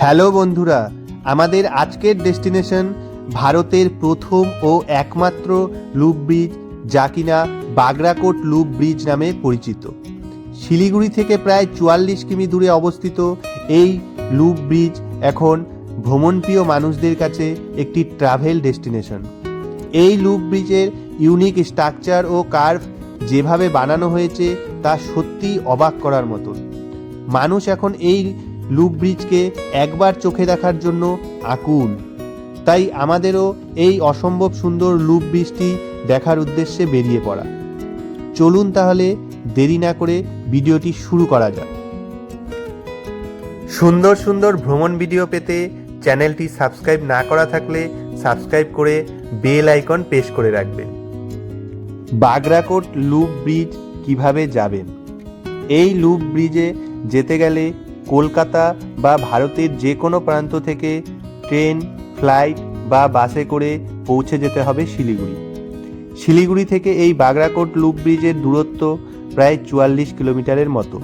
Hello বন্ধুরা, আমাদের আজকের ডেস্টিনেশন ভারতের প্রথম ও একমাত্র লুপ ব্রিজ, যা কিনা বাগরাকোট লুপ ব্রিজ নামে পরিচিত। শিলিগুড়ি থেকে প্রায় 44 কিমি দূরে অবস্থিত এই লুপ ব্রিজ এখন ভ্রমণপ্রিয় মানুষদের কাছে একটি ট্রাভেল ডেস্টিনেশন। এই লুপ ব্রিজের ইউনিক স্ট্রাকচার ও কার্ভ যেভাবে বানানো হয়েছে তা সত্যিই অবাক করার মতন। মানুষ এখন এই লুপ ব্রিজকে একবার চোখে দেখার জন্য আকুল। তাই আমাদেরও এই অসম্ভব সুন্দর লুপ ব্রিজটি দেখার উদ্দেশ্যে বেরিয়ে পড়া। চলুন তাহলে দেরি না করে ভিডিওটি শুরু করা যাক। সুন্দর সুন্দর ভ্রমণ ভিডিও পেতে চ্যানেলটি সাবস্ক্রাইব না করা থাকলে সাবস্ক্রাইব করে বেল আইকন প্রেস করে রাখবেন। বাগরাকোট লুপ ব্রিজ কিভাবে যাবেন? এই লুপ ব্রিজে যেতে গেলে কলকাতা বা ভারতের যে কোনো প্রান্ত থেকে ট্রেন, ফ্লাইট বা বাসে করে পৌঁছে যেতে হবে শিলিগুড়ি। শিলিগুড়ি থেকে এই বাগরাকোট লুপ ব্রিজের দূরত্ব প্রায় 44 কিলোমিটারের মতো।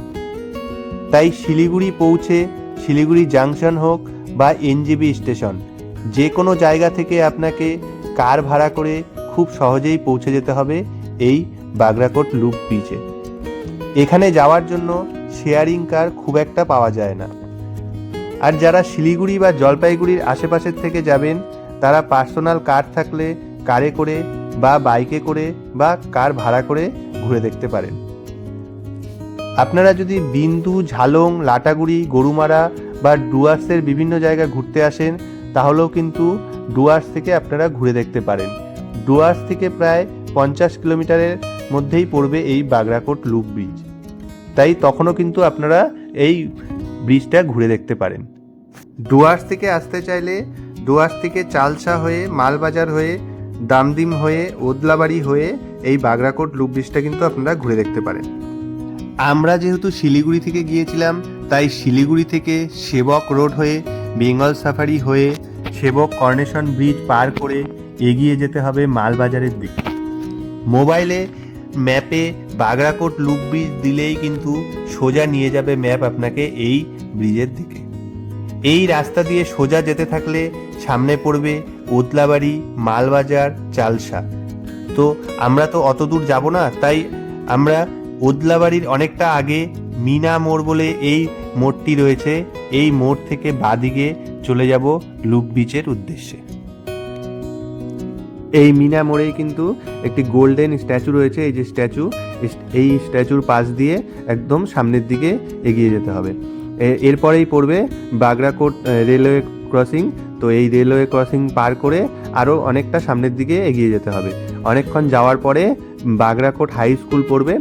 তাই শিলিগুড়ি পৌঁছে শিলিগুড়ি জাংশন হোক বা এনজেপি স্টেশন, যে কোনো জায়গা থেকে আপনাকে কার ভাড়া করে খুব সহজেই পৌঁছে যেতে হবে এই বাগরাকোট লুপ ব্রিজে। এখানে যাওয়ার জন্য শেয়ারিং কার খুব একটা পাওয়া যায় না। আর যারা শিলিগুড়ি বা জলপাইগুড়ির আশেপাশের থেকে যাবেন, তারা পার্সোনাল কার থাকলে কারে করে বা বাইকে করে বা কার ভাড়া করে ঘুরে দেখতে পারেন। আপনারা যদি বিন্দু, ঝালং, লাটাগুড়ি, গরুমারা বা ডুয়ার্সের বিভিন্ন জায়গা ঘুরতে আসেন, তাহলেও কিন্তু ডুয়ার্স থেকে আপনারা ঘুরে দেখতে পারেন। ডুয়ার্স থেকে প্রায় 50 কিলোমিটারের মধ্যেই পড়বে এই বাগরাকোট লুপ ব্রিজ। তাই তখনও কিন্তু আপনারা এই ব্রিজটা ঘুরে দেখতে পারেন। ডুয়ার্স থেকে আসতে চাইলে ডুয়ার্স থেকে চালসা হয়ে, মালবাজার হয়ে, দামদিম হয়ে, ওদলাবাড়ি হয়ে এই বাগরাকোট লুপ ব্রিজটা কিন্তু আপনারা ঘুরে দেখতে পারেন। আমরা যেহেতু শিলিগুড়ি থেকে গিয়েছিলাম, তাই শিলিগুড়ি থেকে সেবক রোড হয়ে, বেঙ্গল সাফারি হয়ে, সেবক কর্নেশন ব্রিজ পার করে এগিয়ে যেতে হবে মালবাজারের দিকে। মোবাইলে ম্যাপে বাগরাকোট লুপ ব্রিজ দিলেই কিন্তু সোজা নিয়ে যাবে ম্যাপ আপনাকে এই ব্রিজের দিকে। এই রাস্তা দিয়ে সোজা যেতে থাকলে সামনে পড়বে ওদলাবাড়ি, মালবাজার, চালসা। তো আমরা তো অত দূর যাব না, তাই আমরা ওদলাবাড়ির অনেকটা আগে মিনা মোড় বলে এই মোড়টি রয়েছে, এই মোড় থেকে বাঁদিকে চলে যাব লুপ ব্রিজের উদ্দেশ্যে। এই মিনা মোড়েই কিন্তু একটি গোল্ডেন স্ট্যাচু রয়েছে। এই যে স্ট্যাচু, এই স্ট্যাচুর পাশ দিয়ে একদম সামনের দিকে এগিয়ে যেতে হবে। এরপরেই পড়বে বাগরাকোট রেলওয়ে ক্রসিং। তো এই রেলওয়ে ক্রসিং পার করে আরও অনেকটা সামনের দিকে এগিয়ে যেতে হবে। অনেকক্ষণ যাওয়ার পরে বাগরাকোট হাই স্কুল পড়বে।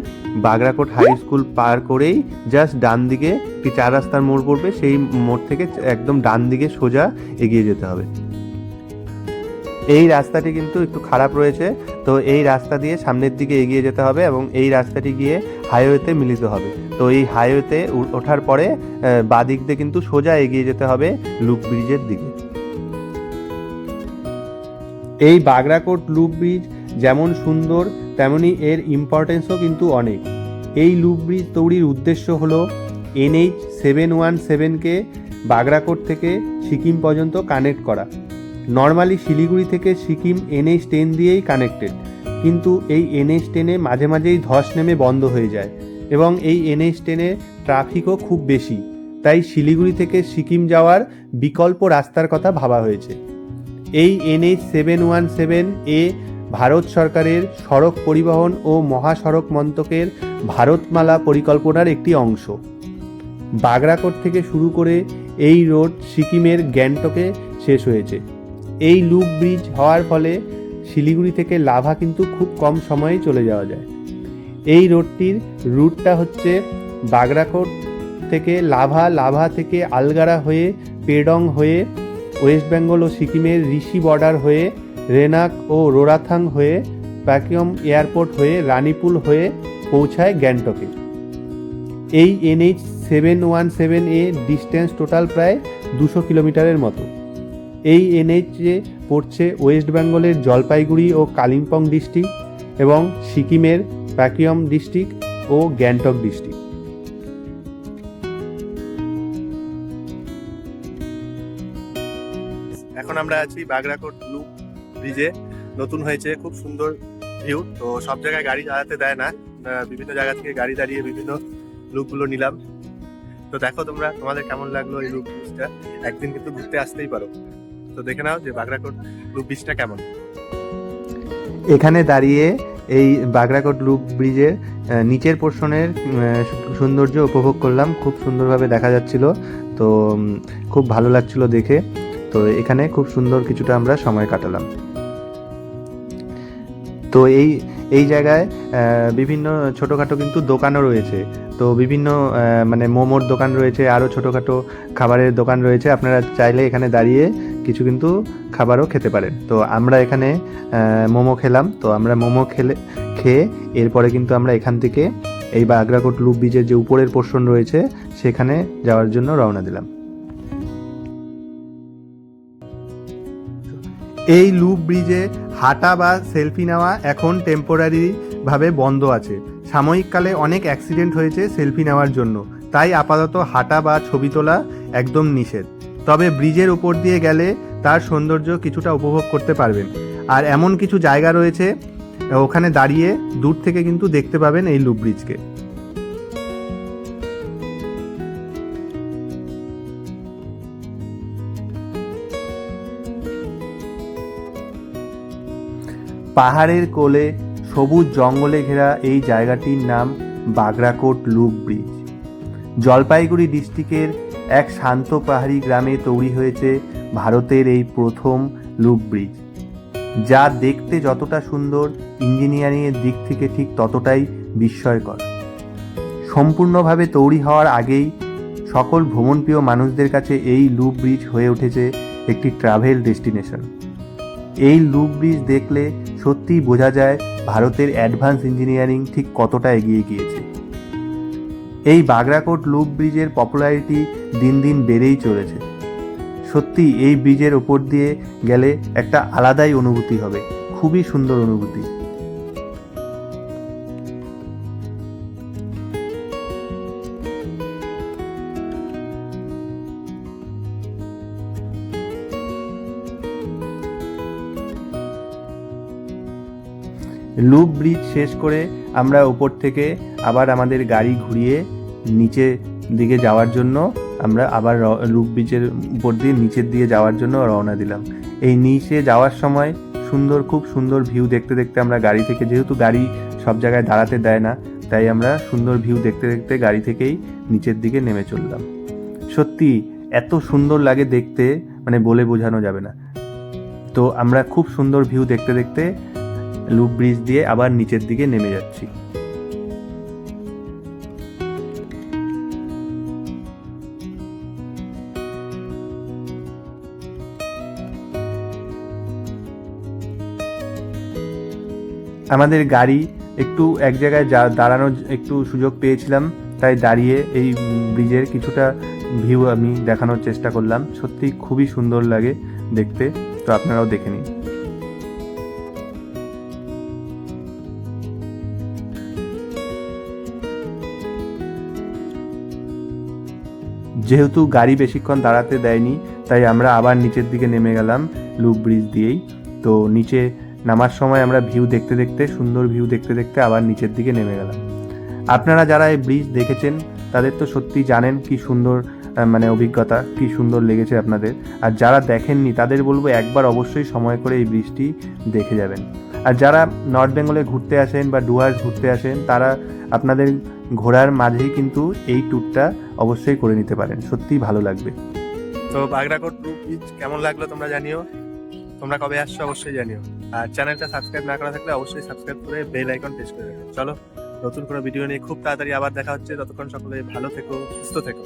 বাগরাকোট হাই স্কুল পার করেই জাস্ট ডান দিকে একটি 4 রাস্তার মোড় পড়বে। সেই মোড় থেকে একদম ডান দিকে সোজা এগিয়ে যেতে হবে। এই রাস্তাটি কিন্তু একটু খারাপ রয়েছে, তো এই রাস্তা দিয়ে সামনের দিকে এগিয়ে যেতে হবে এবং এই রাস্তাটি গিয়ে হাইওয়েতে মিলিত হবে। তো এই হাইওয়েতে ওঠার পরে বাদিক দিয়ে কিন্তু সোজা এগিয়ে যেতে হবে লুপ ব্রিজের দিকে। এই বাগরাকোট লুপ ব্রিজ যেমন সুন্দর, তেমনি এর ইম্পর্টেন্সও কিন্তু অনেক। এই লুপ ব্রিজ তৈরির উদ্দেশ্য হলো NH 717কে বাগরাকোট থেকে সিকিম পর্যন্ত কানেক্ট করা। নর্মালি শিলিগুড়ি থেকে সিকিম NH 10 দিয়েই কানেক্টেড, কিন্তু এই NH 10-এ মাঝে মাঝেই ধস নেমে বন্ধ হয়ে যায় এবং এই NH 10-এ ট্রাফিকও খুব বেশি। তাই শিলিগুড়ি থেকে সিকিম যাওয়ার বিকল্প রাস্তার কথা ভাবা হয়েছে। এই NH 717 ভারত সরকারের সড়ক পরিবহন ও মহাসড়ক মন্ত্রকের ভারতমালা পরিকল্পনার একটি অংশ। বাগরাকোট থেকে শুরু করে এই রোড সিকিমের গ্যাংটকে শেষ হয়েছে। এই লুপ ব্রিজ হওয়ার ফলে শিলিগুড়ি থেকে লাভা কিন্তু খুব কম সময়ে চলে যাওয়া যায়। এই রোডটির রুটটা হচ্ছে বাগরাকোট থেকে লাভা, লাভা থেকে আলগারা হয়ে, পেডং হয়ে, ওয়েস্ট বেঙ্গল ও সিকিমের ঋষি বর্ডার হয়ে, রেনাক ও রোরাথাং হয়ে, প্যাকিয়ম এয়ারপোর্ট হয়ে, রানীপুল হয়ে পৌঁছায় গ্যাংটকে। এই NH 717 ডিস্টেন্স টোটাল প্রায় 200 কিলোমিটারের মতো। এই NH পড়ছে ওয়েস্ট বেঙ্গলের জলপাইগুড়ি ও কালিম্পং ডিস্ট্রিক্ট এবং সিকিমের প্যাকিয়ম ডিস্ট্রিক্ট ও গ্যাংটক ডিস্ট্রিক্ট। এখন আমরা আছি বাগরাকোট লুপ ব্রিজে, নতুন হয়েছে, খুব সুন্দর ভিউ। তো সব জায়গায় গাড়ি দাঁড়াতে দেয় না, বিভিন্ন জায়গা থেকে গাড়ি দাঁড়িয়ে বিভিন্ন লুপগুলো নিলাম। তো দেখো তোমরা, তোমাদের কেমন লাগলো এই লুপ ব্রিজটা, একদিন কিন্তু ঘুরতে আসতেই পারো। তো দেখে নাও যে বাগরাকোট লুপ ব্রিজটা কেমন। এখানে দাঁড়িয়ে এই বাগরাকোট লুপ ব্রিজের নিচের পোর্শনের সৌন্দর্য উপভোগ করলাম, খুব সুন্দরভাবে দেখা যাচ্ছিল, তো খুব ভালো লাগছিল দেখে। তো এখানে খুব সুন্দর কিছুটা আমরা সময় কাটালাম। তো এই জায়গায় বিভিন্ন ছোটোখাটো কিন্তু দোকানও রয়েছে। তো বিভিন্ন মানে মোমোর দোকান রয়েছে, আরও ছোটোখাটো খাবারের দোকান রয়েছে। আপনারা চাইলে এখানে দাঁড়িয়ে কিছু কিন্তু খাবারও খেতে পারেন। তো আমরা এখানে মোমো খেলাম। তো আমরা মোমো খেয়ে এরপরে কিন্তু আমরা এখান থেকে এই বাগরাকোট লুপ ব্রিজের যে উপরের পোর্শন রয়েছে সেখানে যাওয়ার জন্য রওনা দিলাম। এই লুপ ব্রিজে হাঁটা বা সেলফি নেওয়া এখন টেম্পোরারি ভাবে বন্ধ আছে। সাময়িককালে অনেক অ্যাক্সিডেন্ট হয়েছে সেলফি নেওয়ার জন্য, তাই আপাতত হাঁটা বা ছবি তোলা একদম নিষেধ। তবে ব্রিজের উপর দিয়ে গেলে তার সৌন্দর্য কিছুটা উপভোগ করতে পারবেন। আর এমন কিছু জায়গা রয়েছে ওখানে দাঁড়িয়ে দূর থেকে কিন্তু দেখতে পাবেন এই লুপ ব্রিজকে। পাহাড়ের কোলে সবুজ জঙ্গলে ঘেরা এই জায়গাটির নাম বাগরাকোট লুপ ব্রিজ। জলপাইগুড়ি ডিস্ট্রিক্টের এক শান্ত পাহাড়ি গ্রামে তৈরি হয়েছে ভারতের এই প্রথম লুপ ব্রিজ, যা দেখতে যতটা সুন্দর, ইঞ্জিনিয়ারিংয়ের দিক থেকে ঠিক ততটাই বিস্ময়কর। সম্পূর্ণভাবে তৈরি হওয়ার আগেই সকল ভ্রমণপ্রিয় মানুষদের কাছে এই লুপ ব্রিজ হয়ে উঠেছে একটি ট্রাভেল ডেস্টিনেশন। এই লুপ ব্রিজ দেখলে সত্যিই বোঝা যায় ভারতের অ্যাডভান্স ইঞ্জিনিয়ারিং ঠিক কতটা এগিয়ে গিয়েছে। এই বাগরাকোট লুপ ব্রিজের পপুলারিটি দিন দিন বেড়েই চলেছে। সত্যি এই ব্রিজের ওপর দিয়ে গেলে একটা আলাদাই অনুভূতি হবে, খুবই সুন্দর অনুভূতি। লুপ ব্রিজ শেষ করে আমরা উপর থেকে আবার আমাদের গাড়ি ঘুরিয়ে নিচে দিকে যাওয়ার জন্য আমরা আবার লুপ ব্রিজের উপর দিয়ে নিচের দিয়ে যাওয়ার জন্য রওনা দিলাম। এই নিচে যাওয়ার সময় খুব সুন্দর ভিউ দেখতে দেখতে আমরা গাড়ি থেকে, যেহেতু গাড়ি সব জায়গায় দাঁড়াতে দেয় না, তাই আমরা সুন্দর ভিউ দেখতে দেখতে গাড়ি থেকেই নিচের দিকে নেমে চললাম। সত্যি এত সুন্দর লাগে দেখতে, মানে বলে বোঝানো যাবে না। তো আমরা খুব সুন্দর ভিউ দেখতে দেখতে লুপ ব্রিজ দিয়ে আবার নিচের দিকে নেমে যাচ্ছি। আমাদের গাড়ি একটু এক জায়গায় দাঁড়ানোর একটু সুযোগ পেয়েছিলাম, তাই দাঁড়িয়ে এই ব্রিজের কিছুটা ভিউ আমি দেখানোর চেষ্টা করলাম। সত্যি খুবই সুন্দর লাগে দেখতে, তো আপনারাও দেখে নিন। যেহেতু গাড়ি বেশিক্ষণ দাঁড়াতে দেয়নি, তাই আমরা আবার নিচের দিকে নেমে গেলাম লুপ ব্রিজ দিয়েই। তো নিচে নামার সময় আমরা ভিউ দেখতে দেখতে, সুন্দর ভিউ দেখতে দেখতে আবার নিচের দিকে নেমে গেলাম। আপনারা যারা এই ব্রিজ দেখেছেন তাদের তো সত্যি জানেন কি সুন্দর, মানে অভিজ্ঞতা কি সুন্দর লেগেছে আপনাদের। আর যারা দেখেননি তাদের বলবো একবার অবশ্যই সময় করে এই ব্রিজটি দেখে যাবেন। আর যারা নর্থ বেঙ্গলে ঘুরতে আসেন বা ডুয়ার্স ঘুরতে আসেন, তারা আপনাদের ঘোরার মাঝেই কিন্তু এই ট্যুরটা অবশ্যই করে নিতে পারেন, সত্যিই ভালো লাগবে। তো বাগরাকোট লুপ ব্রিজ কেমন লাগলো তোমরা জানিও, তোমরা কবে আসছো অবশ্যই জানিও। আর চ্যানেলটা সাবস্ক্রাইব না করা থাকলে অবশ্যই সাবস্ক্রাইব করে বেল আইকন প্রেস করে রাখো। চলো নতুন কোনো ভিডিও নিয়ে খুব তাড়াতাড়ি আবার দেখা হচ্ছে। ততক্ষণ সকলে ভালো থেকো, সুস্থ থেকো।